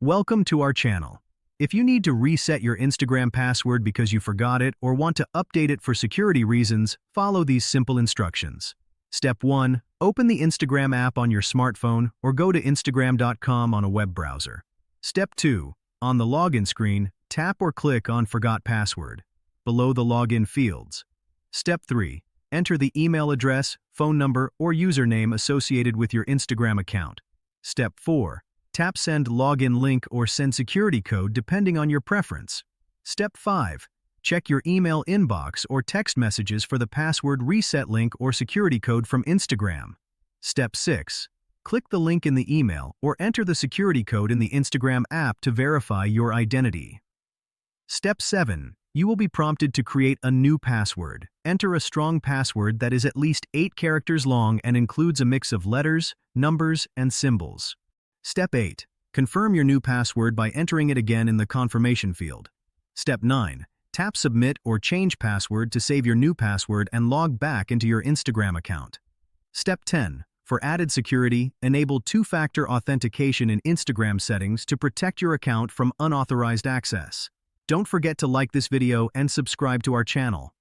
Welcome to our channel. If you need to reset your Instagram password because you forgot it or want to update it for security reasons, follow these simple instructions. Step 1. Open the Instagram app on your smartphone or go to instagram.com on a web browser. Step 2. On the login screen, tap or click on Forgot Password below the login fields. Step 3. Enter the email address, phone number, or username associated with your Instagram account. Step 4. Tap Send Login Link or Send Security Code depending on your preference. Step 5. Check your email inbox or text messages for the password reset link or security code from Instagram. Step 6. Click the link in the email or enter the security code in the Instagram app to verify your identity. Step 7. You will be prompted to create a new password. Enter a strong password that is at least 8 characters long and includes a mix of letters, numbers, and symbols. Step 8. Confirm your new password by entering it again in the confirmation field. Step 9. Tap Submit or Change Password to save your new password and log back into your Instagram account. Step 10. For added security, enable two-factor authentication in Instagram settings to protect your account from unauthorized access. Don't forget to like this video and subscribe to our channel.